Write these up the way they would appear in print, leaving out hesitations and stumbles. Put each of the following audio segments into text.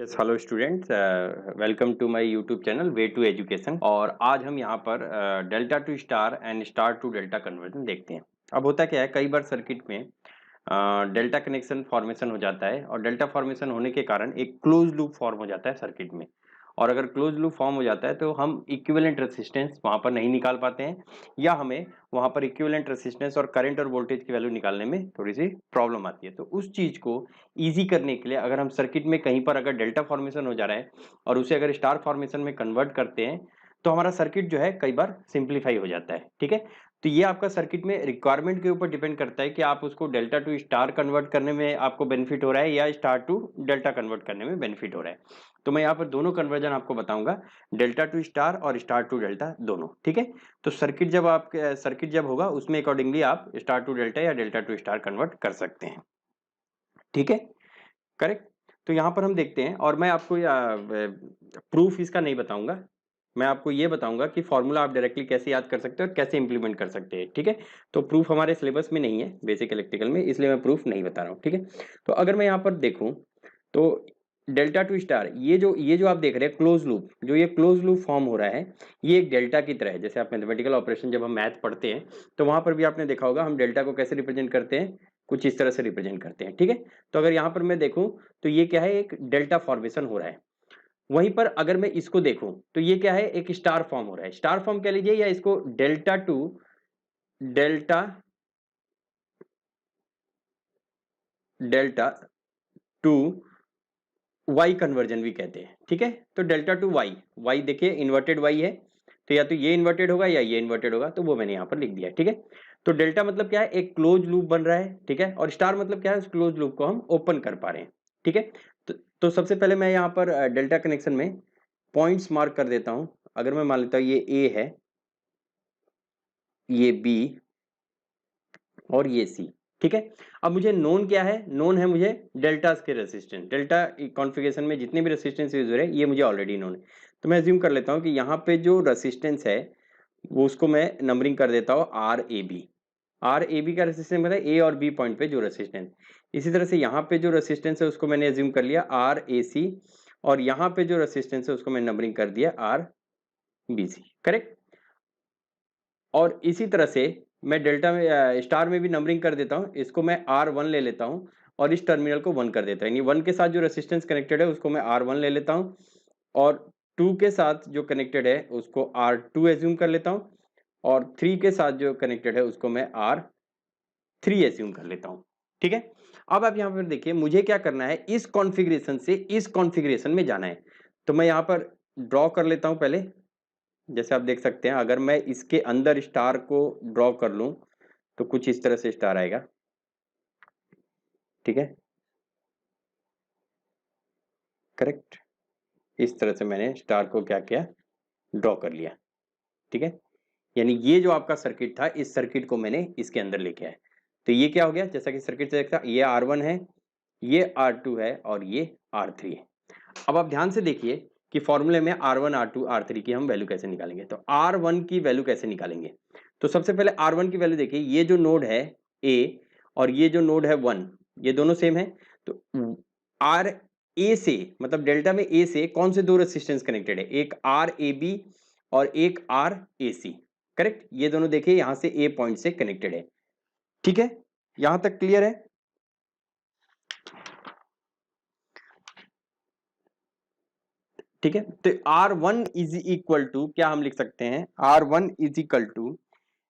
Yes hello students, welcome to my YouTube channel way to education. और आज हम यहाँ पर delta to star and star to delta conversion देखते हैं। अब होता क्या है, कई बार सर्किट में डेल्टा कनेक्शन फॉर्मेशन हो जाता है और डेल्टा फॉर्मेशन होने के कारण एक क्लोज लूप फॉर्म हो जाता है सर्किट में। और अगर क्लोज लूप फॉर्म हो जाता है तो हम इक्विवेलेंट रेसिस्टेंस वहाँ पर नहीं निकाल पाते हैं, या हमें वहाँ पर इक्विवेलेंट रेसिस्टेंस और करंट और वोल्टेज की वैल्यू निकालने में थोड़ी सी प्रॉब्लम आती है। तो उस चीज़ को ईजी करने के लिए अगर हम सर्किट में कहीं पर अगर डेल्टा फॉर्मेशन हो जा रहा है और उसे अगर स्टार फॉर्मेशन में कन्वर्ट करते हैं तो हमारा सर्किट जो है कई बार सिंप्लीफाई हो जाता है। ठीक है, तो ये आपका सर्किट में रिक्वायरमेंट के ऊपर डिपेंड करता है कि आप उसको डेल्टा टू स्टार कन्वर्ट करने में आपको बेनिफिट हो रहा है या स्टार टू डेल्टा कन्वर्ट करने में बेनिफिट हो रहा है। तो मैं यहाँ पर दोनों कन्वर्जन आपको बताऊंगा, डेल्टा टू स्टार और स्टार टू डेल्टा दोनों। ठीक है, तो सर्किट जब होगा उसमें अकॉर्डिंगली आप स्टार टू डेल्टा या डेल्टा टू स्टार कन्वर्ट कर सकते हैं। ठीक है, करेक्ट। तो यहाँ पर हम देखते हैं, और मैं आपको प्रूफ इसका नहीं बताऊंगा, मैं आपको ये बताऊंगा कि फॉर्मूला आप डायरेक्टली कैसे याद कर सकते हो और कैसे इंप्लीमेंट कर सकते हैं। ठीक है, तो प्रूफ हमारे सिलेबस में नहीं है बेसिक इलेक्ट्रिकल में, इसलिए मैं प्रूफ नहीं बता रहा हूँ। ठीक है, तो अगर मैं यहाँ पर देखूँ तो डेल्टा टू स्टार, ये जो आप देख रहे हैं क्लोज लूप, जो ये क्लोज लूप फॉर्म हो रहा है, ये एक डेल्टा की तरह है। जैसे आप मैथमेटिकल ऑपरेशन जब हम मैथ पढ़ते हैं तो वहां पर भी आपने देखा होगा हम डेल्टा को कैसे रिप्रेजेंट करते हैं, कुछ इस तरह से रिप्रेजेंट करते हैं। ठीक है, तो अगर यहाँ पर मैं देखूं तो ये क्या है, एक डेल्टा फॉर्मेशन हो रहा है। वहीं पर अगर मैं इसको देखूं तो ये क्या है, एक स्टार फॉर्म हो रहा है। स्टार फॉर्म कह लीजिए, या इसको delta delta to Y conversion भी कहते हैं। ठीक है, तो डेल्टा टू वाई, वाई देखिए इन्वर्टेड वाई है, तो या तो ये इन्वर्टेड होगा या ये इन्वर्टेड होगा, तो वो मैंने यहाँ पर लिख दिया। ठीक है, तो डेल्टा मतलब क्या है, एक क्लोज लूप बन रहा है। ठीक है, और स्टार मतलब क्या है, उस क्लोज लूप को हम ओपन कर पा रहे हैं। ठीक है, तो सबसे पहले मैं यहाँ पर डेल्टा कनेक्शन में पॉइंट्स मार्क कर देता हूँ। अगर मैं मान लेता हूँ ये ए है, ये बी और ये सी। ठीक है, अब मुझे नोन क्या है, नोन है मुझे डेल्टा के रेसिस्टेंस, डेल्टा कॉन्फ़िगरेशन में जितने भी रेसिस्टेंस यूज हो रहे हैं ये मुझे ऑलरेडी नोन है। तो मैं अज्यूम कर लेता हूँ कि यहाँ पे जो रेसिस्टेंस है वो उसको मैं नंबरिंग कर देता हूँ R A B. R A B का रेसिस्टेंस मतलब ए और बी पॉइंट पे जो रेसिस्टेंस, इसी तरह से यहाँ पे जो रेसिस्टेंस है उसको मैंने अज्यूम कर लिया आर ए सी, और यहाँ पे जो रेसिस्टेंस है उसको मैंने नंबरिंग कर दिया आर बी सी। करेक्ट, और इसी तरह से मैं डेल्टा में स्टार में भी नंबरिंग कर देता हूँ, इसको मैं आर वन ले लेता हूँ और इस टर्मिनल को वन कर देता हूँ, यानी वन के साथ जो रेसिस्टेंस कनेक्टेड है उसको मैं आर वन ले लेता हूँ, और टू के साथ जो कनेक्टेड है उसको आर टू एज्यूम कर लेता हूँ, और थ्री के साथ जो कनेक्टेड है उसको मैं आर थ्री एज्यूम कर लेता हूँ। ठीक है, अब आप यहाँ पर देखिए मुझे क्या करना है, इस कॉन्फ़िगरेशन से इस कॉन्फ़िगरेशन में जाना है। तो मैं यहाँ पर ड्रॉ कर लेता हूँ पहले। जैसे आप देख सकते हैं, अगर मैं इसके अंदर स्टार को ड्रॉ कर लूं तो कुछ इस तरह से स्टार आएगा। ठीक है, करेक्ट, इस तरह से मैंने स्टार को क्या किया, ड्रॉ कर लिया। ठीक है, यानी ये जो आपका सर्किट था, इस सर्किट को मैंने इसके अंदर लेके आया। तो ये क्या हो गया, जैसा कि सर्किट से देखा, ये R1 है, ये R2 है और ये R3 है। अब आप ध्यान से देखिए कि फॉर्मूले में R1 R2 R3 की हम वैल्यू कैसे निकालेंगे। तो R1 की वैल्यू कैसे निकालेंगे, तो सबसे पहले R1 की वैल्यू देखिए, ये जो नोड है A और ये जो नोड है 1, ये दोनों सेम है। तो आर ए से मतलब डेल्टा में ए से कौन से दो रेसिस्टेंस कनेक्टेड है, एक आर ए बी और एक आर ए सी। करेक्ट, ये दोनों देखिए यहां से ए पॉइंट से कनेक्टेड है। ठीक है, यहां तक क्लियर है। ठीक है, तो R one is equal to क्या हम लिख सकते हैं, R one is equal to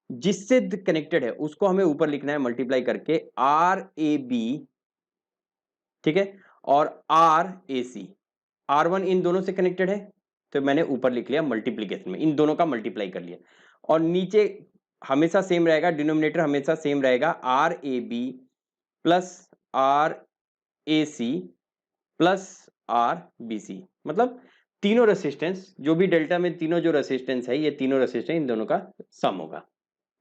जिससे कनेक्टेड है उसको हमें ऊपर लिखना है मल्टीप्लाई करके आर ए बी। ठीक है, और R A C, R one इन दोनों से कनेक्टेड है, तो मैंने ऊपर लिख लिया मल्टीप्लीकेशन में, इन दोनों का मल्टीप्लाई कर लिया। और नीचे हमेशा सेम रहेगा, डिनोमिनेटर हमेशा सेम रहेगा, R A B plus R A C plus R B C. मतलब तीनों रेसिस्टेंस जो भी डेल्टा में तीनों जो रेसिस्टेंस है, ये तीनों रेसिस्टेंस इन दोनों का सम होगा।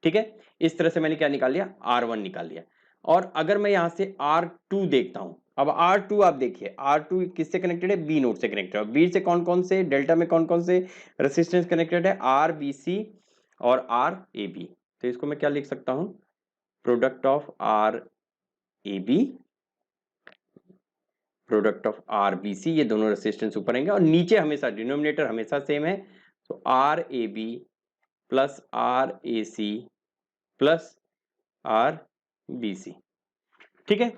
ठीक है, इस तरह से मैंने क्या निकाल लिया, आर वन निकाल लिया। और अगर मैं यहां से आर टू देखता हूं, अब आर टू आप देखिए, आर टू किससे कनेक्टेड है, बी नोड से कनेक्टेड है। बी से कौन कौन से डेल्टा में कौन कौन से रेसिस्टेंस कनेक्टेड है, आर बी सी और आर ए बी। तो इसको मैं क्या लिख सकता हूं, product of R A B product of R B C, ये दोनों रेसिस्टेंस ऊपर आएंगे और नीचे हमेशा डिनोमिनेटर हमेशा सेम है, तो R A B plus R A C plus R B C. ठीक है।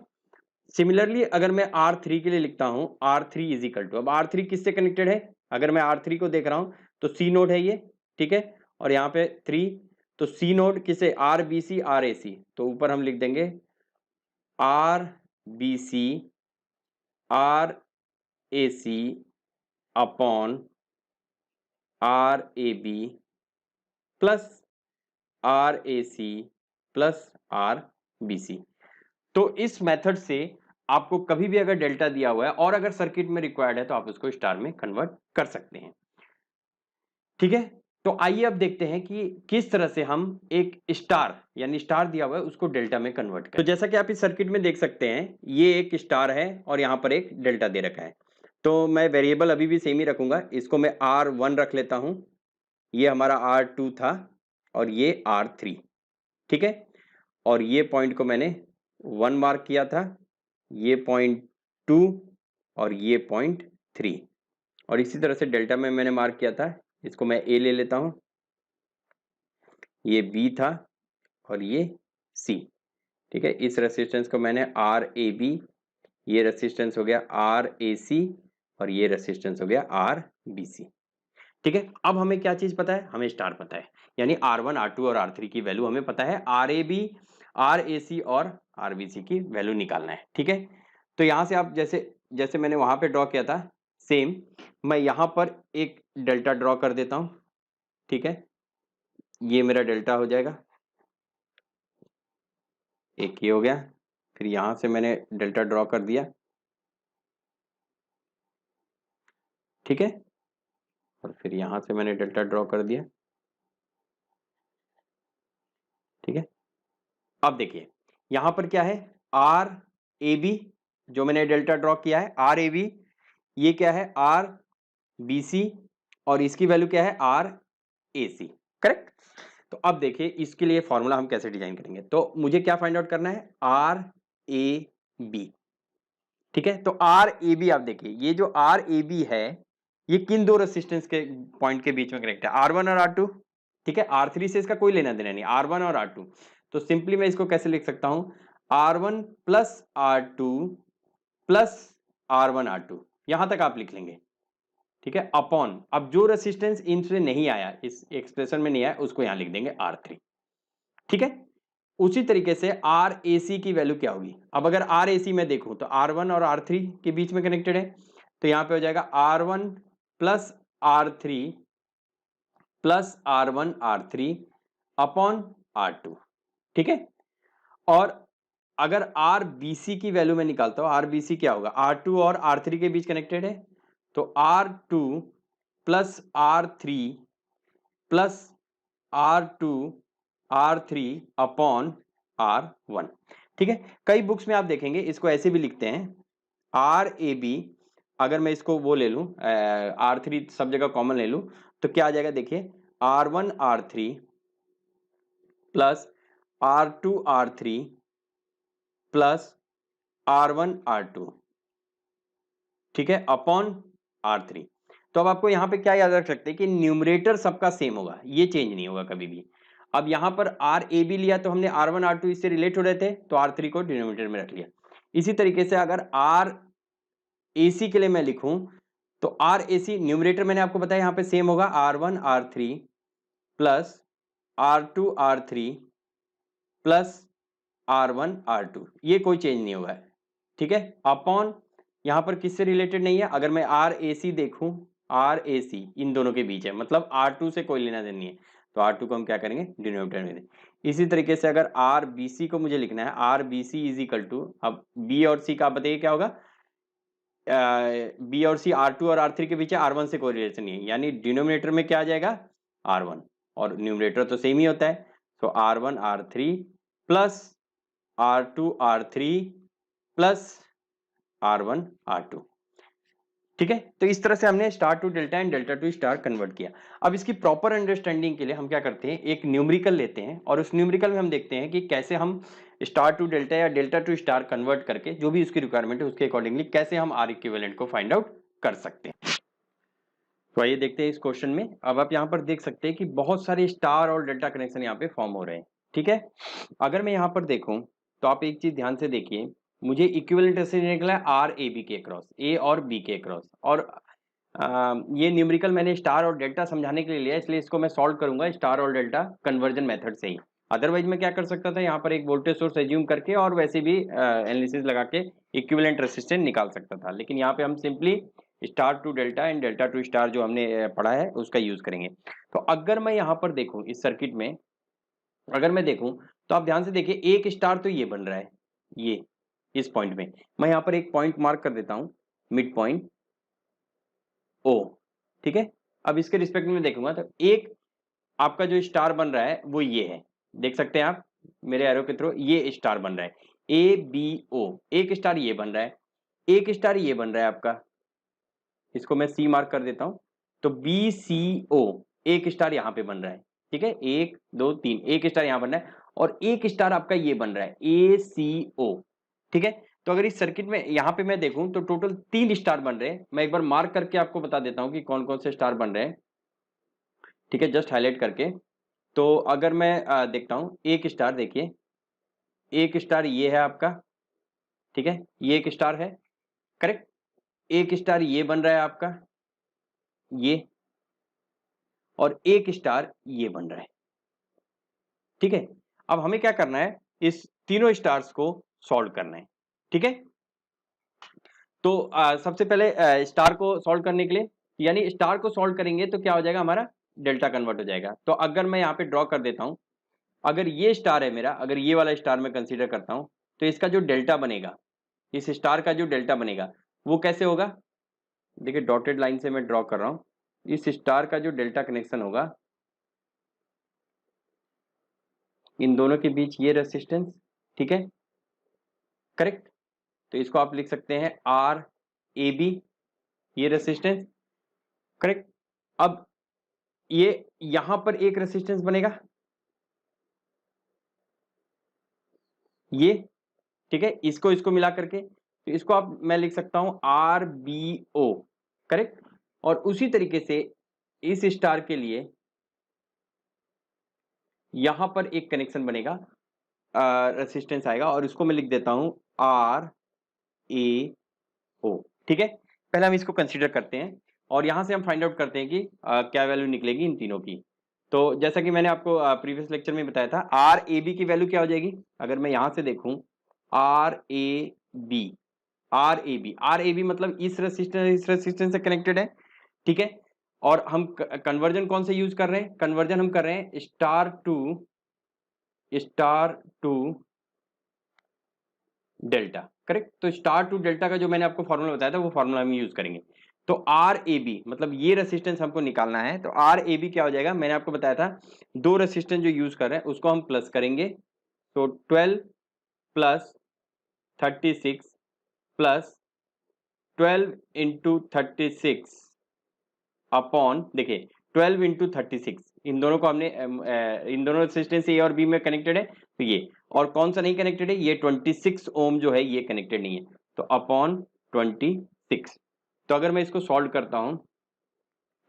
सिमिलरली अगर मैं R3 के लिए लिखता हूं, R3 इज इक्वल टू, अब R3 किससे कनेक्टेड है, अगर मैं R3 को देख रहा हूं तो C नोड है ये, ठीक है, और यहाँ पे 3, तो C नोड किसे, R B C R A C, तो ऊपर हम लिख देंगे R B C R A C upon R A B plus R A C plus R B C. तो इस मेथड से आपको कभी भी अगर डेल्टा दिया हुआ है और अगर सर्किट में रिक्वायर्ड है तो आप उसको स्टार में कन्वर्ट कर सकते हैं। ठीक है, तो आइए अब देखते हैं कि किस तरह से हम एक स्टार, यानी स्टार दिया हुआ है उसको डेल्टा में कन्वर्ट करें। तो जैसा कि आप इस सर्किट में देख सकते हैं, ये एक स्टार है और यहां पर एक डेल्टा दे रखा है, तो मैं वेरिएबल अभी भी सेम ही रखूंगा, इसको मैं R1 रख लेता हूं, ये हमारा R2 था और ये R3। ठीक है, और ये पॉइंट को मैंने 1 मार्क किया था, ये पॉइंट 2 और ये पॉइंट 3, और इसी तरह से डेल्टा में मैंने मार्क किया था, इसको मैं ए ले लेता हूं, ये बी था और ये सी। ठीक है, इस रेसिस्टेंस को मैंने आर ए बी, ये रेसिस्टेंस हो गया आर ए सी और ये रेसिस्टेंस हो गया आर बी सी। ठीक है, अब हमें क्या चीज पता है, हमें स्टार पता है, यानी R1 R2 और R3 की वैल्यू हमें पता है, R A B R A सी और आर बी सी की वैल्यू निकालना है। ठीक है, तो यहां से आप जैसे जैसे मैंने वहां पे ड्रॉ किया था सेम, मैं यहां पर एक डेल्टा ड्रॉ कर देता हूं। ठीक है, ये मेरा डेल्टा हो जाएगा, एक ये हो गया, फिर यहां से मैंने डेल्टा ड्रॉ कर दिया। ठीक है, और फिर यहां से मैंने डेल्टा ड्रॉ कर दिया। ठीक है, अब देखिए यहां पर क्या है, आर ए बी, जो मैंने डेल्टा ड्रॉ किया है आर ए बी, ये क्या है आर बी सी, और इसकी वैल्यू क्या है आर ए सी। करेक्ट। तो अब देखिए इसके लिए फॉर्मूला हम कैसे डिजाइन करेंगे, तो मुझे क्या फाइंड आउट करना है, आर ए बी। ठीक है, तो आर ए बी आप देखिए, ये जो आर ए बी है ये किन दो रेसिस्टेंस के पॉइंट के बीच में कनेक्ट है, R1 और R2। ठीक है, R3 से इसका कोई लेना देना नहीं, R1 और R2, तो सिंपली मैं इसको कैसे लिख सकता हूं, R1 plus R2 plus R1 R2, यहां तक आप लिख लेंगे। ठीक है, अपॉन, अब जो रेसिस्टेंस इनसे नहीं आया, इस एक्सप्रेशन में नहीं आया, उसको यहां लिख देंगे R3। ठीक है, उसी तरीके से आर ए सी की वैल्यू क्या होगी, अब अगर आर ए सी में देखूं तो R1 और R3 के बीच में कनेक्टेड है, तो यहां पे हो जाएगा R1 plus R3 plus R1 R3 upon R2। ठीक है, और अगर आर बी सी की वैल्यू में निकालता हूं, आर बी सी क्या होगा, R2 और R3 के बीच कनेक्टेड है, तो R2 plus R3 plus R2 R3 upon R1। ठीक है, कई बुक्स में आप देखेंगे इसको ऐसे भी लिखते हैं, आर ए बी, अगर मैं इसको वो ले लूं, R3 सब जगह कॉमन ले लूं, तो क्या आ जाएगा, देखिए R1 R3 plus R2 R3 plus R1 R2। ठीक है, अपॉन R3। तो अब आपको यहां पे क्या याद रख सकते हैं कि न्यूमरेटर सबका सेम होगा, ये चेंज नहीं होगा कभी भी। अब यहां पर आर ए बी लिया तो हमने R1 R2 इससे रिलेट हो रहे थे, तो R3 को डिनोमिनेटर में रख लिया। इसी तरीके से अगर आर ए सी के लिए मैं लिखूं, तो आर ए सी न्यूमरेटर मैंने आपको बताया यहां पे सेम होगा, R1 R3 plus R2 R3 plus R1 R2, ये कोई चेंज नहीं होगा। ठीक है, अपॉन, यहां पर किससे रिलेटेड नहीं है, अगर मैं आर ए सी देखूं, आर ए सी इन दोनों के बीच है, मतलब R2 से कोई लेना देना नहीं है, तो R2 को हम क्या करेंगे, डिनोमिनेटर में दें। इसी तरीके से अगर आर बी सी को मुझे लिखना है, R B C is equal to, अब बी और सी का आप बताइए क्या होगा, बी और सी R2 और R3 के बीच है, R1 से कोई रिलेशन नहीं है, यानी डिनोमिनेटर में क्या आ जाएगा R1, और न्यूमरेटर तो सेम ही होता है, तो R1 R3 plus R2 R3 plus R1 R2। ठीक है, तो इस तरह से हमने star to delta and delta to star convert किया। अब इसकी प्रॉपर अंडरस्टैंडिंग के लिए हम क्या करते हैं, एक न्यूमेरिकल लेते हैं और उस न्यूमेरिकल में हम देखते हैं कि कैसे हम स्टार टू डेल्टा या डेल्टा टू स्टार कन्वर्ट करके जो भी उसकी रिक्वायरमेंट है उसके अकॉर्डिंगली कैसे हम आर इक्विवेलेंट को फाइंड आउट कर सकते हैं। तो आइए देखते हैं इस क्वेश्चन में। अब आप यहाँ पर देख सकते हैं कि बहुत सारे स्टार और डेल्टा कनेक्शन यहाँ पे फॉर्म हो रहे हैं। ठीक है, अगर मैं यहाँ पर देखूं तो आप एक चीज ध्यान से देखिए, मुझे इक्विवेलेंट रेसिस्टेंस निकला है आर ए बी के अक्रॉस, ए और बी के अक्रॉस, और ये न्यूमेरिकल मैंने स्टार और डेल्टा समझाने के लिए लिया, इसलिए इसको मैं सॉल्व करूंगा स्टार और डेल्टा कन्वर्जन मेथड से ही। अदरवाइज मैं क्या कर सकता था, यहाँ पर एक वोल्टेज सोर्स एज्यूम करके और वैसे भी एनालिसिस लगा के इक्विवेलेंट रेसिस्टेंस निकाल सकता था, लेकिन यहाँ पे हम simply star to delta and delta to star जो हमने पढ़ा है उसका यूज करेंगे। तो अगर मैं यहाँ पर देखूं इस सर्किट में, अगर मैं देखूं तो आप ध्यान से देखिए, एक स्टार तो ये बन रहा है, ये इस पॉइंट में मैं यहाँ पर एक पॉइंट मार्क कर देता हूं, मिड पॉइंट ओ। ठीक है, अब इसके रिस्पेक्ट में देखूंगा तो एक आपका जो स्टार बन रहा है वो ये है, देख सकते हैं आप मेरे एरो के थ्रू, ये स्टार बन रहा है ए बी ओ, एक स्टार ये बन रहा है, एक स्टार ये बन रहा है आपका, इसको मैं सी मार्क कर देता हूं। तो बी सी ओ, एक स्टार यहां पे बन रहा है। ठीक है, एक दो तीन, एक स्टार यहां बन रहा है और एक स्टार आपका ये बन रहा है ए सी ओ। ठीक है, तो अगर इस सर्किट में यहां पे मैं देखूं तो टोटल 3 स्टार बन रहे हैं। मैं एक बार मार्क करके आपको बता देता हूं कि कौन कौन से स्टार बन रहे हैं। ठीक है, जस्ट हाईलाइट करके। तो अगर मैं देखता हूं, एक स्टार देखिए, एक स्टार ये है आपका, ठीक है, ये एक स्टार है, करेक्ट। एक स्टार ये बन रहा है आपका, ये, और एक स्टार ये बन रहा है। ठीक है, अब हमें क्या करना है, इस तीनों स्टार्स को सॉल्व करना है। ठीक है, तो सबसे पहले स्टार को सॉल्व करने के लिए, यानी स्टार को सॉल्व करेंगे तो क्या हो जाएगा, हमारा डेल्टा कन्वर्ट हो जाएगा। तो अगर मैं यहाँ पे ड्रॉ कर देता हूं, अगर ये स्टार है मेरा, अगर ये वाला स्टार मैं कंसीडर करता हूं, तो इसका जो डेल्टा बनेगा, इस स्टार का जो डेल्टा बनेगा वो कैसे होगा, देखिए डॉटेड लाइन से मैं ड्रॉ कर रहा हूं, इस स्टार का जो डेल्टा कनेक्शन होगा, इन दोनों के बीच ये रेसिस्टेंस, ठीक है, करेक्ट। तो इसको आप लिख सकते हैं आर ए बी, ये रेसिस्टेंस, करेक्ट। अब ये यहां पर एक रेसिस्टेंस बनेगा, ये, ठीक है, इसको इसको मिला करके, तो इसको आप मैं लिख सकता हूं आर बी ओ, करेक्ट। और उसी तरीके से इस स्टार के लिए यहां पर एक कनेक्शन बनेगा, रेसिस्टेंस आएगा, और इसको मैं लिख देता हूं आर ए ओ। ठीक है, पहले हम इसको कंसीडर करते हैं और यहां से हम फाइंड आउट करते हैं कि क्या वैल्यू निकलेगी इन तीनों की। तो जैसा कि मैंने आपको प्रीवियस लेक्चर में बताया था, आर ए बी की वैल्यू क्या हो जाएगी, अगर मैं यहां से देखूं R A B, R A B, R A B मतलब इस रेसिस्टेंस से कनेक्टेड है। ठीक है, और हम कन्वर्जन कौन से यूज कर रहे हैं, कन्वर्जन हम कर रहे हैं स्टार टू डेल्टा, करेक्ट। तो स्टार टू डेल्टा का जो मैंने आपको फॉर्मूला बताया था वो फॉर्मूला हम यूज करेंगे। तो आर ए बी मतलब ये रेसिस्टेंस हमको निकालना है, तो आर ए बी क्या हो जाएगा, मैंने आपको बताया था दो रेसिस्टेंस जो यूज कर रहे हैं उसको हम प्लस करेंगे, तो 12 प्लस 36 प्लस 12 इंटू 36 अपॉन, देखिए 12 इंटू 36, इन दोनों को हमने इन दोनों रेसिस्टेंस ए और बी में कनेक्टेड है, तो ये, और कौन सा नहीं कनेक्टेड है, ये 26 ओम जो है ये कनेक्टेड नहीं है, तो अपॉन 26। तो अगर मैं इसको सॉल्व करता हूं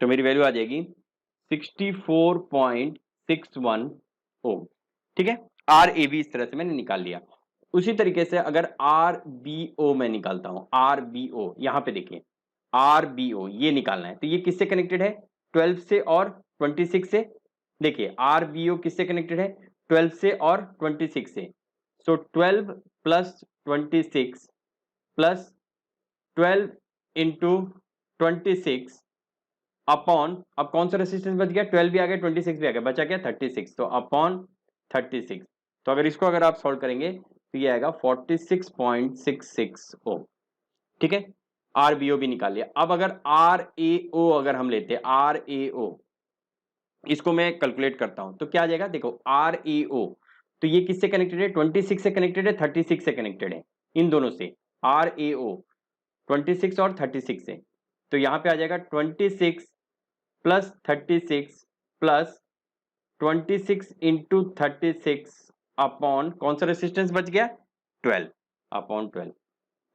तो मेरी वैल्यू आ जाएगी 64.61 ओम। ठीक है, आर ए बी इस तरह से मैंने निकाल लिया। उसी तरीके से अगर आर बी ओ मैं निकालता हूं, आर बी ओ, यहां पे देखिए आर बी ओ ये निकालना है, तो ये किससे कनेक्टेड है, 12 से और 26 से। देखिए आर बी ओ किससे कनेक्टेड है, 12 से और 26 से। सो 12 प्लस 26 प्लस 12 इंटू 26 अपॉन, अब कौन सा रेसिस्टेंस बच गया, 12 भी आ गया 26 भी आ गया, बचा क्या 36, तो अपॉन 36। तो अगर इसको अगर आप सॉल्व करेंगे तो ये आएगा 46.66 ओम। ठीक है, आर बी ओ भी निकाल लिया। अब अगर आर ए ओ अगर हम लेते हैं, आर ए ओ, इसको मैं कैलकुलेट करता हूं तो क्या आ जाएगा, देखो आर ए ओ, तो ये किससे कनेक्टेड है, 26 से कनेक्टेड है, 36 से कनेक्टेड है, इन दोनों से आर ए ओ 26 और 36 से। तो यहां पे आ जाएगा 26 प्लस 36 प्लस 26 इंटू 36 अपॉन कौन सा रेसिस्टेंस बच गया, 12 अपॉन 12,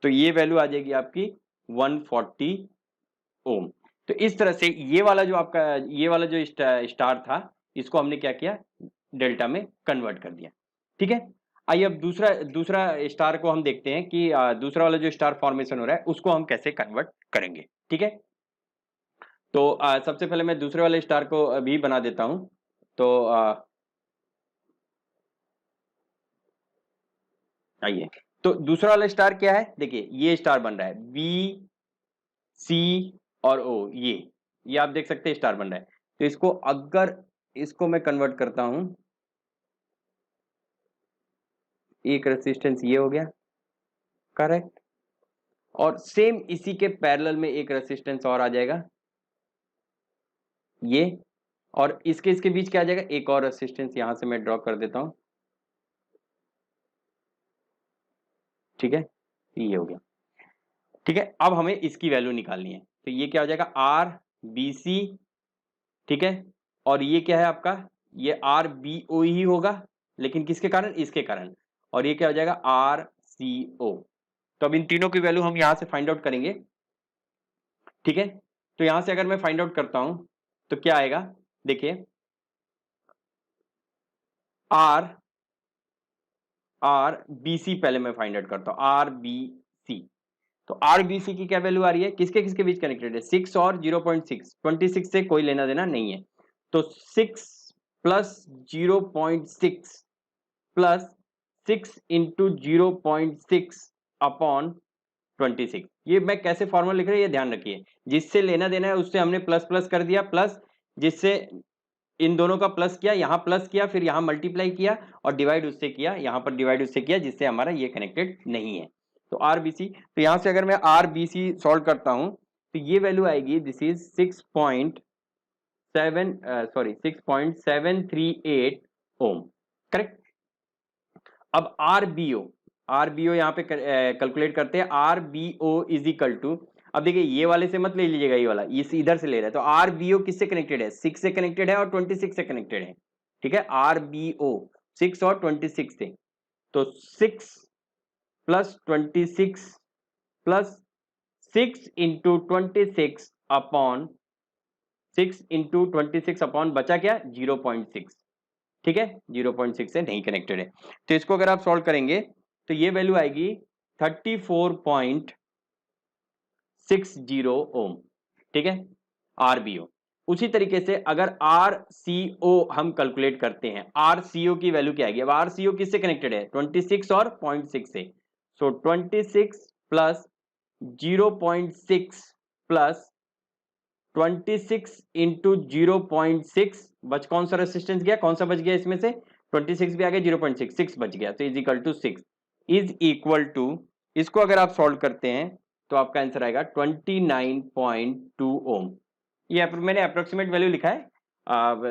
तो ये वैल्यू आ जाएगी आपकी 140 ओम। तो इस तरह से ये वाला जो आपका ये वाला जो स्टार था, इसको हमने क्या किया, डेल्टा में कन्वर्ट कर दिया। ठीक है, आइए अब दूसरा दूसरा स्टार को हम देखते हैं कि दूसरा वाला जो स्टार फॉर्मेशन हो रहा है उसको हम कैसे कन्वर्ट करेंगे। ठीक है, तो सबसे पहले मैं दूसरे वाले स्टार को अभी बना देता हूं। तो आइए, तो दूसरा वाला स्टार क्या है, देखिए ये स्टार बन रहा है बी सी और ओ, ये आप देख सकते हैं स्टार बन रहा है। तो इसको अगर इसको मैं कन्वर्ट करता हूं, एक रेसिस्टेंस ये हो गया, करेक्ट, और सेम इसी के पैरेलल में एक रेसिस्टेंस और आ जाएगा ये, और इसके बीच क्या आ जाएगा, एक और रेसिस्टेंस यहां से मैं ड्रॉ कर देता हूं। ठीक है, ये हो गया। ठीक है, अब हमें इसकी वैल्यू निकालनी है, तो ये क्या हो जाएगा, आर बी सी। ठीक है, और ये क्या है आपका, ये आर बी ओ ही होगा, लेकिन किसके कारण, इसके कारण, और ये क्या हो जाएगा आर सी ओ। तो अब इन तीनों की वैल्यू हम यहां से फाइंड आउट करेंगे। ठीक है, तो यहां से अगर मैं फाइंड आउट करता हूं तो क्या आएगा, देखिए आर आर बी सी, पहले मैं फाइंड आउट करता हूं आर बी सी। तो आर बी सी की क्या वैल्यू आ रही है, किसके किसके बीच कनेक्टेड है, 6 और 0.6, 26 से कोई लेना देना नहीं है। तो 6 प्लस 0.6 प्लस 6 इंटू 0.6 अपॉन 26, ये मैं कैसे फॉर्मूला लिख रहा हूं ये ध्यान रखिए, जिससे लेना देना है उससे हमने प्लस प्लस कर दिया, प्लस जिससे इन दोनों का प्लस किया, यहां प्लस किया, फिर यहां मल्टीप्लाई किया, और डिवाइड उससे किया, यहां पर डिवाइड उससे किया, जिससे हमारा ये कनेक्टेड नहीं है। तो आरबीसी, तो यहां से अगर मैं आरबीसी सॉल्व करता हूं तो ये वैल्यू आएगी, दिस इज 6.738 ओम, करेक्ट। अब आरबीओ यहाँ पे कैलकुलेट करते हैं, आरबीओ इज इक्वल टू, अब देखिए ये वाले से मत ले लीजिएगा, ये वाला इस इधर से ले रहा है, तो आरबीओ किससे कनेक्टेड है, 6 से कनेक्टेड है और 26 से कनेक्टेड है। ठीक है, आरबीओ 6 और 26 से, तो 6 plus 26 plus 6 into 26 upon 6 into 26 upon बचा क्या, 0.6। ठीक है, 0.6 से नहीं कनेक्टेड है, तो इसको अगर आप सॉल्व करेंगे तो ये वैल्यू आएगी 34.60 ओम। ठीक है, आरबीओ। उसी तरीके से अगर आरसीओ हम कैलकुलेट करते हैं, आरसीओ की वैल्यू क्या आएगी, अब आरसीओ किससे कनेक्टेड है, 26 और 0.6 से, सो 26 प्लस 0.6 प्लस 26 इंटू 0.6, बच कौन सा रेसिस्टेंस गया, कौन सा बच गया इसमें से, 26 भी आ गया, 0.6 6 बच गया, तो is equal to 6 is equal to, इसको अगर आप सॉल्व करते हैं तो आपका आंसर आएगा 29.2 ओम। ये मैंने अप्रोक्सीमेट वैल्यू लिखा है,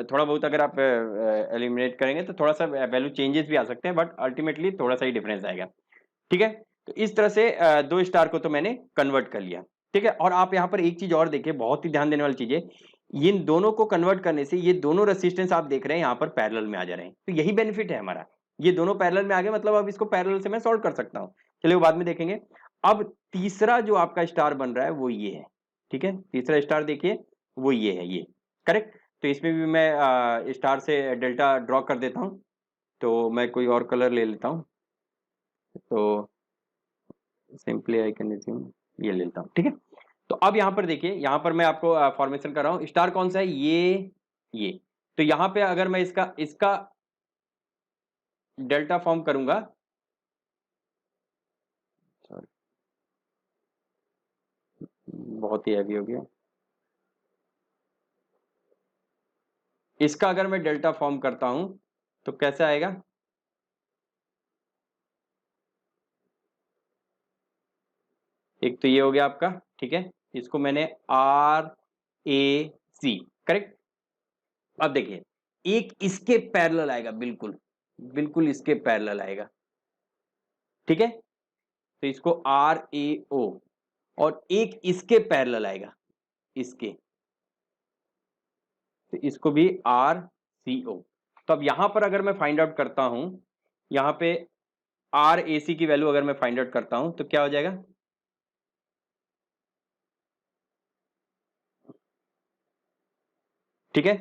थोड़ा बहुत अगर आप एलिमिनेट करेंगे तो थोड़ा सा वैल्यू चेंजेस भी आ सकते हैं, बट अल्टीमेटली थोड़ा सा ही डिफरेंस आएगा। ठीक है, तो इस तरह से दो स्टार को तो मैंने कन्वर्ट कर लिया। ठीक है, और आप यहाँ पर एक चीज और देखिए, बहुत ही ध्यान देने वाली चीज है, इन दोनों को कन्वर्ट करने से ये दोनों रेसिस्टेंस आप देख रहे हैं यहाँ पर पैरेलल में आ जा रहे हैं, तो यही बेनिफिट है हमारा, ये दोनों पैरेलल में आ गए, मतलब अब इसको पैरेलल से मैं सॉल्व कर सकता हूँ। चलिए वो बाद में देखेंगे। अब तीसरा जो आपका स्टार बन रहा है वो ये है। ठीक है, तीसरा स्टार देखिए वो ये है, ये करेक्ट। तो इसमें भी मैं स्टार से डेल्टा ड्रॉ कर देता हूँ, तो मैं कोई और कलर ले लेता हूँ, तो सिंपली आई कैन अज्यूम ये ले लेता हूँ। ठीक है, तो अब यहाँ पर देखिए, यहाँ पर मैं आपको फॉर्मेशन कर रहा हूँ, स्टार कौन सा है, ये, तो यहाँ पे अगर मैं इसका इसका डेल्टा फॉर्म करूंगा, सॉरी बहुत ही हैवी हो गया, इसका अगर मैं डेल्टा फॉर्म करता हूं तो कैसे आएगा, एक तो ये हो गया आपका। ठीक है, इसको मैंने आर ए सी, करेक्ट। अब देखिए एक इसके पैरेलल आएगा, बिल्कुल बिल्कुल इसके पैरेलल आएगा। ठीक है, तो इसको आर ए ओ, और एक इसके पैरेलल आएगा, इसके, तो इसको भी आर सी ओ। तो अब यहां पर अगर मैं फाइंड आउट करता हूं यहाँ पे आर ए सी की वैल्यू अगर मैं फाइंड आउट करता हूं तो क्या हो जाएगा, ठीक है।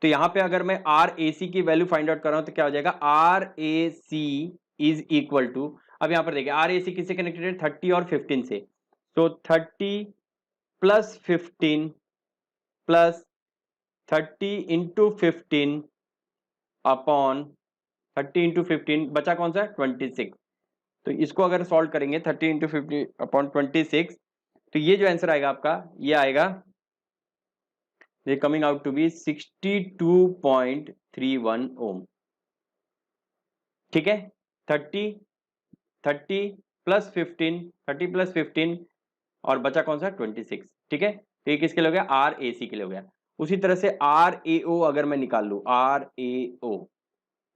तो यहां पे अगर मैं आर ए सी की वैल्यू फाइंड आउट कर रहा हूं तो क्या हो जाएगा, R A C is equal to, अब यहां पर देखिए आर ए सी किससे कनेक्टेड है, 30 और 15 से। तो 30 plus 15 plus 30 into 15 upon 30 into 15 बचा कौन सा, 26। तो इसको अगर सॉल्व करेंगे 30 इंटू 50 अपॉन 26, तो ये जो आंसर आएगा आपका, ये आएगा, ये कमिंग आउट टू बी 62.31 ओम, ठीक है। 30 30 प्लस 15, 30 प्लस 15 और बचा कौन सा, 26, ठीक है। तो ये किसके लिए हो गया, आर ए सी के लिए हो गया। उसी तरह से आर ए ओ अगर मैं निकाल लू, आर ए ओ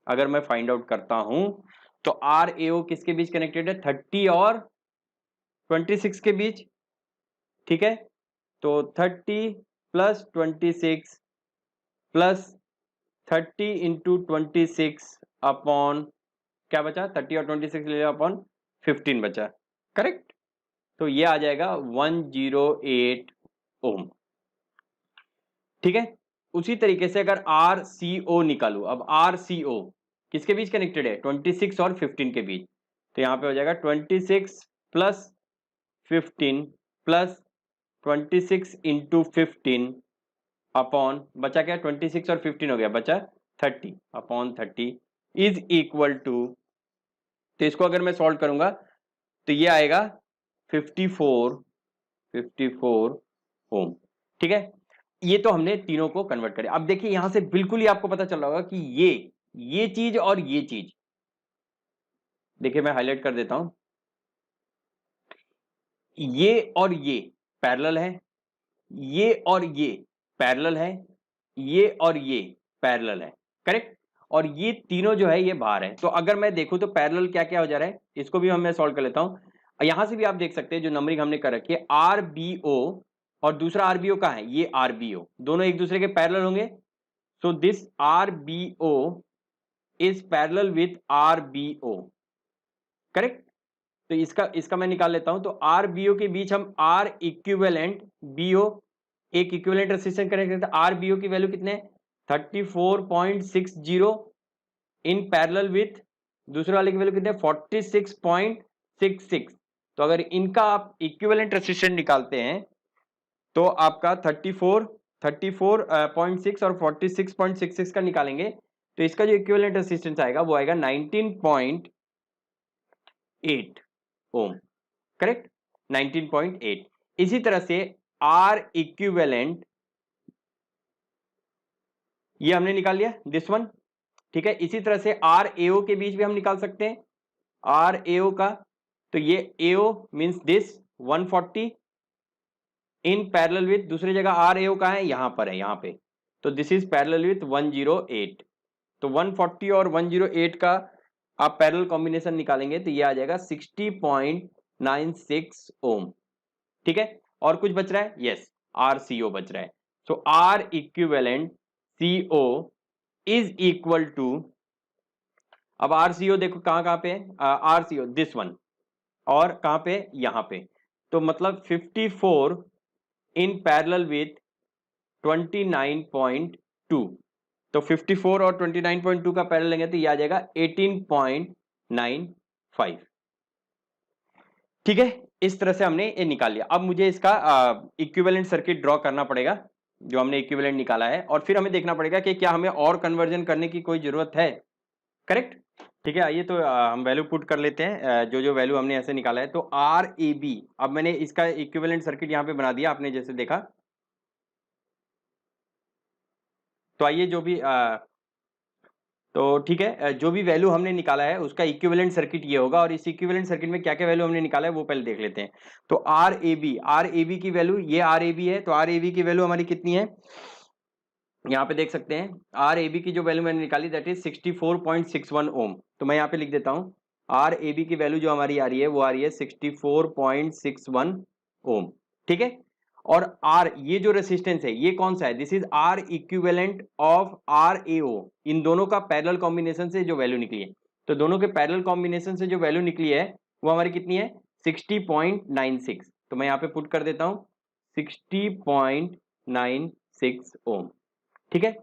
अगर मैं फाइंड आउट करता हूं तो आर ए ओ किसके बीच कनेक्टेड है, 30 और 26 के बीच, ठीक है। तो 30 प्लस 26 प्लस 30 इंटू 26 अपॉन क्या बचा, 30 और 26 ले अपॉन 15 बचा, करेक्ट। तो ये आ जाएगा 108 ओम, ठीक है। उसी तरीके से अगर आर सी ओ निकालू, अब आर सी ओ किसके बीच कनेक्टेड है, 26 और 15 के बीच। तो यहां पे हो जाएगा 26 प्लस 15 प्लस 26 इंटू 15 अपॉन बचा क्या, 26 और 15 हो गया, बचा 30 अपॉन 30 इज इक्वल टू, तो इसको अगर मैं सॉल्व करूंगा तो ये आएगा 54 ओम, ठीक है। ये तो हमने तीनों को कन्वर्ट करे। अब देखिए यहां से बिल्कुल ही आपको पता चल रहा होगा कि ये चीज और ये चीज, देखिए मैं हाईलाइट कर देता हूं, ये और ये पैरेलल है, ये और ये पैरेलल है, ये और ये पैरेलल है, करेक्ट। और ये तीनों जो है ये बाहर है। तो अगर मैं देखूं तो पैरेलल क्या क्या हो जा रहा है, इसको भी मैं सॉल्व कर लेता हूं। यहां से भी आप देख सकते हैं जो नंबरिंग हमने कर रखी है, आर बी ओ और दूसरा आर बी ओ कहां है, ये आर बी ओ, दोनों एक दूसरे के पैरेलल होंगे। So this R B O is parallel with R B O, correct. तो इसका इसका मैं निकाल लेता हूं। तो आर बी ओ के बीच हम आर इक्विवेलेंट बी ओ, एक इक्विवेलेंट रेजिस्टेंस कनेक्ट करते हैं। आर बी ओ की वैल्यू कितने, 34.60 इन पैरेलल विथ दूसरे वाले की वैल्यू कितने, 46.66। तो अगर इनका आप इक्विवेलेंट रेजिस्टेंस निकालते हैं तो आपका 34.6 और 46.66 का निकालेंगे तो इसका जो इक्विवेलेंट रेजिस्टेंस आएगा वो आएगा 19.8 ओम, करेक्ट, 19.8। इसी तरह से आर इक्विवेलेंट ये हमने निकाल लिया, दिस वन, ठीक है। इसी तरह से आर एओ के बीच भी हम निकाल सकते हैं आर एओ का। तो ये AO means this 140 in parallel with, दूसरी जगह आर एओ कहां है, यहां पर है, यहां पे। तो दिस इज पैरेलल विथ 108। तो 140 और 108 का आप पैरेलल कॉम्बिनेशन निकालेंगे तो ये आ जाएगा 60.96 ओम, ठीक है। और कुछ बच रहा है, यस, आर सी ओ बच रहा है। So R equivalent C O is equal to, अब आर सी ओ देखो कहां कहां पे है, R C O this one, और कहां पे, यहां पे। तो मतलब 54 इन पैरेलल विथ 29.2। तो 54 और 29.2 का पैरेलल लेंगे तो ये आ जाएगा 18.95, ठीक है। इस तरह से हमने ये निकाल लिया। अब मुझे इसका इक्विवेलेंट सर्किट ड्रॉ करना पड़ेगा जो हमने इक्विवेलेंट निकाला है, और फिर हमें देखना पड़ेगा कि क्या हमें और कन्वर्जन करने की कोई जरूरत है, करेक्ट, ठीक है। आइए तो हम वैल्यू पुट कर लेते हैं, जो जो वैल्यू हमने ऐसे निकाला है। तो आर ए बी, अब मैंने इसका इक्विवेलेंट सर्किट यहाँ पे बना दिया आपने जैसे देखा। तो आइए जो भी तो ठीक है, जो भी वैल्यू हमने निकाला है उसका इक्विवेलेंट सर्किट ये होगा, और इस इक्विवेलेंट सर्किट में क्या क्या वैल्यू हमने निकाला है वो पहले देख लेते हैं। तो आर ए बी की वैल्यू, ये आर ए बी है, तो आर ए बी की वैल्यू हमारी कितनी है, यहाँ पे देख सकते हैं। आर ए बी की जो वैल्यू मैंने निकाली दैट इज 64.61 ओम। तो मैं यहाँ पे लिख देता हूँ, आर ए बी की वैल्यू जो हमारी आ रही है वो आ रही है 64.61 ओम, ठीक है। और आर, ये जो रेसिस्टेंस है ये कौन सा है, this is R equivalent of R A O, इन दोनों का पैरेलल कॉम्बिनेशन से जो वैल्यू निकली है। तो दोनों के पैरेलल कॉम्बिनेशन से जो वैल्यू निकली है वो हमारी कितनी है 60.96। तो मैं यहाँ पे पुट कर देता हूँ 60.96 ओम। ठीक है,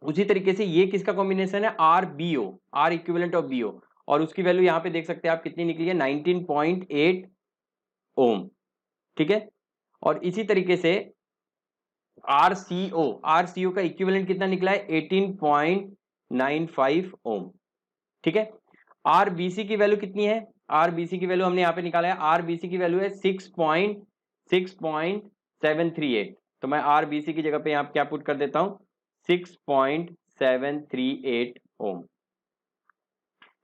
उसी तरीके से ये किसका कॉम्बिनेशन है R B O, R equivalent of B O, और उसकी वैल्यू यहाँ पे देख सकते हैं आप कितनी निकली है 19.8 ओम। ठीक है, और इसी तरीके से आरसीओ, आरसीओ का इक्विवेलेंट कितना निकला है 18.95 ओम। ठीक है, आरबीसी की वैल्यू कितनी है, आरबीसी की वैल्यू हमने यहाँ पे निकाला है, आरबीसी की वैल्यू है 6.738। तो मैं आरबीसी की जगह पे यहाँ क्या पुट कर देता हूँ 6.738 ओम।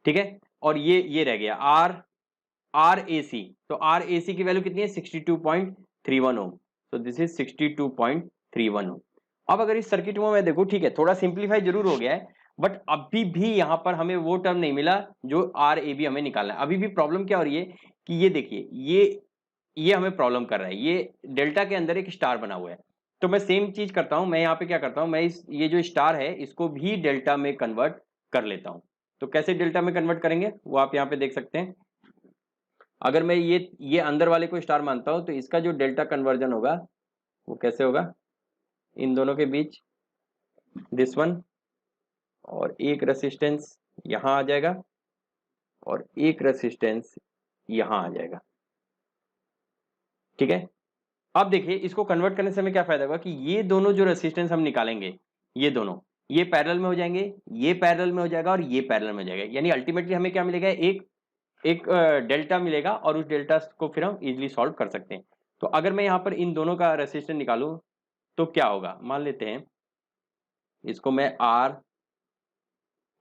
ठीक है, और ये रह गया आर ए सी, तो आर ए सी की वैल्यू कितनी है 62.31 ओम। तो दिस इज 62.31 ओम। अब अगर इस सर्किट में मैं देखूं, ठीक है थोड़ा सिंप्लीफाई जरूर हो गया है, बट अभी भी यहां पर हमें वो टर्म नहीं मिला जो आर ए बी हमें निकालना है। अभी भी प्रॉब्लम क्या हो रही है कि ये देखिए ये हमें प्रॉब्लम कर रहा है, ये डेल्टा के अंदर एक स्टार बना हुआ है। तो मैं सेम चीज करता हूं, मैं यहाँ पे क्या करता हूं, मैं ये जो स्टार है इसको भी डेल्टा में कन्वर्ट कर लेता हूं। तो कैसे डेल्टा में कन्वर्ट करेंगे वो आप यहाँ पे देख सकते हैं। अगर मैं ये अंदर वाले को स्टार मानता हूं तो इसका जो डेल्टा कन्वर्जन होगा वो कैसे होगा, इन दोनों के बीच दिस वन, और एक रेसिस्टेंस यहां आ जाएगा और एक रेसिस्टेंस यहां आ जाएगा। ठीक है, अब देखिए इसको कन्वर्ट करने से हमें क्या फायदा होगा कि ये दोनों जो रेसिस्टेंस हम निकालेंगे ये दोनों ये पैरेलल में हो जाएंगे, ये पैरेलल में हो जाएगा और ये पैरेलल में हो जाएगा, यानी अल्टीमेटली हमें क्या मिलेगा, एक डेल्टा मिलेगा, और उस डेल्टा को फिर हम इजीली सॉल्व कर सकते हैं। तो अगर मैं यहाँ पर इन दोनों का रेसिस्टेंस निकालूं तो क्या होगा, मान लेते हैं इसको मैं आर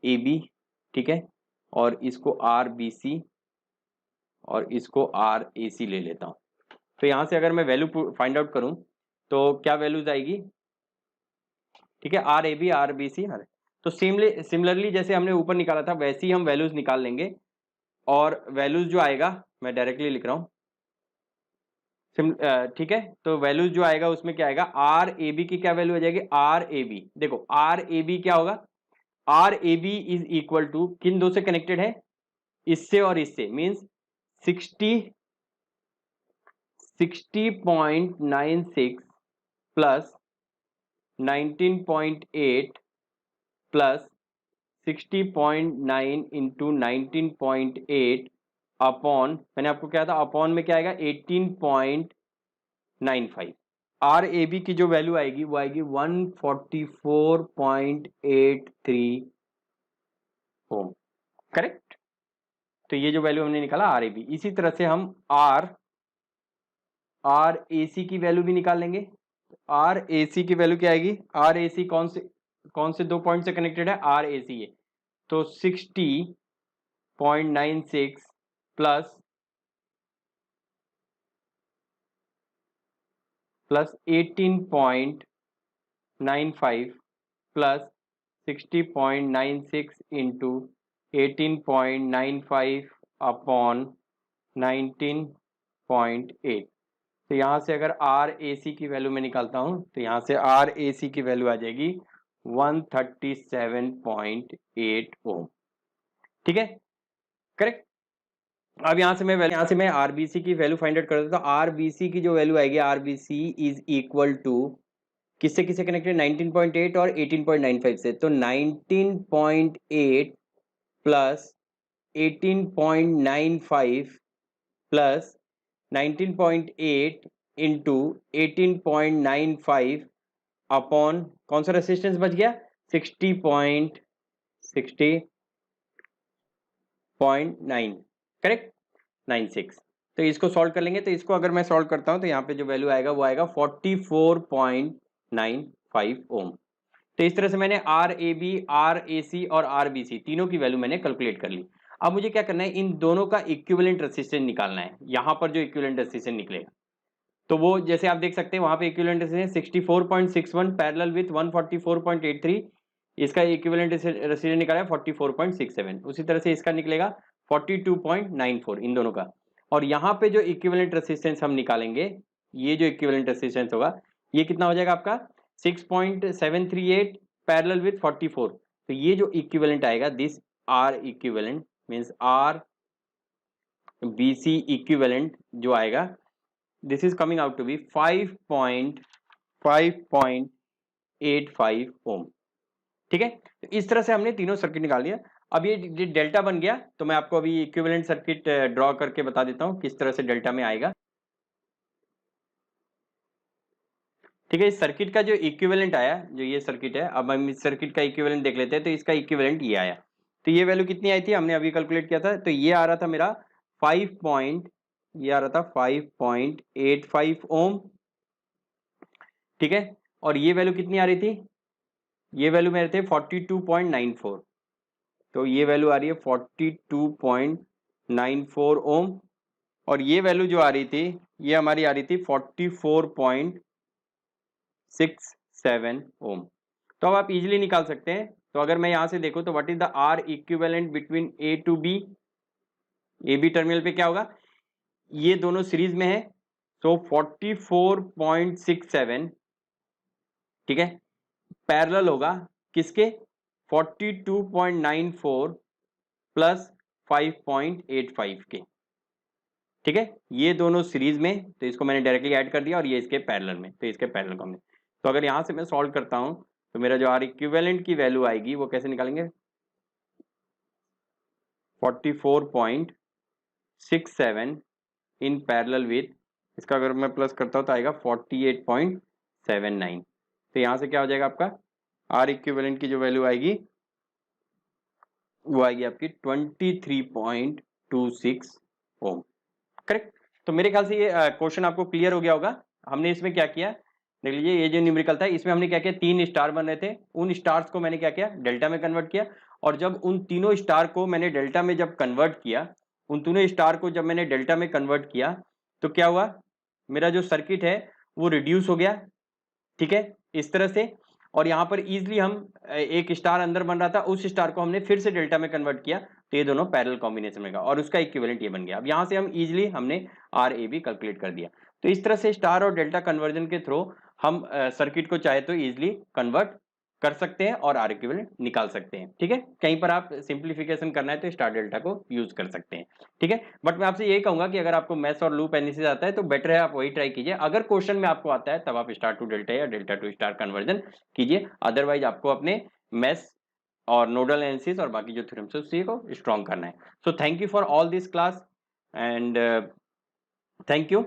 ए बी, ठीक है, और इसको आर बी सी और इसको आर ए सी ले लेता हूं। तो यहां से अगर मैं वैल्यू फाइंड आउट करूं तो क्या वैल्यूज आएगी, ठीक है R A B R B C R. तो सिमिलरली जैसे हमने ऊपर निकाला था वैसे ही हम वैल्यूज निकाल लेंगे, और वैल्यूज जो आएगा मैं डायरेक्टली लिख रहा हूं, ठीक है, तो वैल्यूज जो आएगा उसमें क्या आएगा, आर ए बी की क्या वैल्यू आ जाएगी, आर ए बी, देखो आर ए बी क्या होगा, R A B is equal to किन दो से कनेक्टेड है, इससे और इससे, means 60.96 plus 19.8 plus 60.9 into 19.8 upon, मैंने आपको क्या था अपॉन में क्या आएगा 18.95। आर ए बी की जो वैल्यू आएगी वो आएगी 144.83 ओम। करेक्ट, तो ये जो वैल्यू हमने निकाला आर ए बी, इसी तरह से हम आर ए सी की वैल्यू भी निकाल लेंगे। आर ए सी की वैल्यू क्या आएगी, आर ए सी कौन से दो पॉइंट से कनेक्टेड है, आर ए सी है, तो 60.96 प्लस 18.95 प्लस 60.96 इंटू 18.95 अपॉन 19.8। तो यहाँ से अगर आर ए सी की वैल्यू में निकालता हूँ तो यहाँ से आर ए सी की वैल्यू आ जाएगी 137.8 ओम। ठीक है, करेक्ट। अब यहाँ से मैं आरबीसी की वैल्यू फाइंड आउट कर देता हूँ। आरबीसी की जो वैल्यू आएगी, आरबीसी इज इक्वल टू किससे किससे कनेक्टेड, 19.8 और 18.95 से, तो 19.8 प्लस 18.95 प्लस 19.8 इंटू 18.95 अपॉन कौन सा रेसिस्टेंस बच गया 60.9 करेक्ट 96। तो इसको सॉल्व कर लेंगे, तो इसको अगर मैं सॉल्व करता हूं तो यहाँ पे जो वैल्यू आएगा वो आएगा 44.95 ओम। तो इस तरह से मैंने are A B R A सी और आर बी सी तीनों की वैल्यू मैंने कैलकुलेट कर ली। अब मुझे क्या करना है, इन दोनों का इक्विवेलेंट रेजिस्टेंस निकालना है। यहाँ पर जो इक्विवेलेंट रेजिस्टेंस निकलेगा तो वो जैसे आप देख सकते हैं वहां पे इक्विवेलेंट रेजिस्टेंस 64.61 पैरेलल विथ 144.83, इसका इक्विवेलेंट रेजिस्टेंस निकाला है 44.67। उसी तरह से इसका निकलेगा 42.94 इन दोनों का। और यहाँ पे जो इक्विवेलेंट रेजिस्टेंस हम निकालेंगे, ये जो इक्विवेलेंट रेजिस्टेंस होगा ये कितना हो जाएगा आपका 6.738 पैरेलल विथ 44। तो ये जो इक्विवेलेंट आएगा this R equivalent means R B C equivalent जो आएगा this is coming out to be 5.85 ohm. ठीक है, तो इस तरह से हमने तीनों सर्किट निकाल लिया। अब ये डेल्टा बन गया, तो मैं आपको अभी इक्विवेलेंट सर्किट ड्रॉ करके बता देता हूं किस तरह से डेल्टा में आएगा। ठीक है, इस सर्किट का जो इक्विवेलेंट आया, जो ये सर्किट है, अब हम इस सर्किट का इक्विवेलेंट देख लेते हैं। तो इसका इक्विवेलेंट ये आया, तो ये वैल्यू कितनी आई थी, हमने अभी कैलकुलेट किया था। तो ये आ रहा था मेरा 5.85 ओम। ठीक है, और ये वैल्यू कितनी आ रही थी, ये वैल्यू मेरे थे 42.94। तो ये वैल्यू आ रही है 42.94 ओम, और ये वैल्यू जो आ रही थी ये हमारी आ रही थी 44.67 ओम। तो अब आप इजीली निकाल सकते हैं। तो अगर मैं यहां से देखूं तो what is the R equivalent between A to B, A B terminal पे क्या होगा, ये दोनों सीरीज में है, तो 44.67, ठीक है, पैरेलल होगा किसके, 42.94 प्लस 5.85 के। ठीक है, ये दोनों सीरीज में, तो इसको मैंने डायरेक्टली ऐड कर दिया, और ये इसके पैरेलल में, तो इसके पैरेलल को हमने, तो अगर यहां से मैं सॉल्व करता हूं तो मेरा जो आर इक्विवेलेंट की वैल्यू आएगी वो कैसे निकालेंगे, 44.67 इन पैरेलल विथ, इसका अगर मैं प्लस करता हूं तो आएगा 48.79। तो यहां से क्या हो जाएगा आपका, आर इक्विवेलेंट की जो वैल्यू आएगी वो आएगी आपकी 23.26 ओम। करेक्ट। तो मेरे ख्याल से ये क्वेश्चन आपको क्लियर हो गया होगा। हमने इसमें क्या किया, देख लीजिए, ये जो न्यूमेरिकल था इसमें हमने क्या किया, 3 स्टार बन रहे थे, उन स्टार्स को मैंने क्या किया, डेल्टा में कन्वर्ट किया। और जब उन तीनों स्टार को मैंने डेल्टा में जब कन्वर्ट किया, उन तीनों स्टार को जब मैंने डेल्टा में कन्वर्ट किया, तो क्या हुआ, मेरा जो सर्किट है वो रिड्यूस हो गया। ठीक है, इस तरह से। और यहाँ पर इजिली हम एक स्टार अंदर बन रहा था, उस स्टार को हमने फिर से डेल्टा में कन्वर्ट किया, तो ये दोनों पैरेलल कॉम्बिनेशन में, और उसका इक्विवेलेंट ये बन गया। अब यहाँ से हम इजिली हमने आर ए बी कैलकुलेट कर दिया। तो इस तरह से स्टार और डेल्टा कन्वर्जन के थ्रू हम सर्किट को चाहे तो इजिली कन्वर्ट कर सकते हैं और आर इक्विवेलेंट निकाल सकते हैं। ठीक है, कहीं पर आप सिंप्लीफिकेशन करना है तो स्टार डेल्टा को यूज कर सकते हैं। ठीक है, बट मैं आपसे यही कहूंगा कि अगर आपको मैथ्स और लूप एनालिसिस आता है तो बेटर है आप वही ट्राई कीजिए। अगर क्वेश्चन में आपको आता है तब आप स्टार टू डेल्टा या डेल्टा टू स्टार कन्वर्जन कीजिए, अदरवाइज आपको अपने मैथ्स और नोडल एनालिसिस और बाकी जो थ्योरम्स है उसी को स्ट्रॉन्ग करना है। So thank you for all this class and thank you.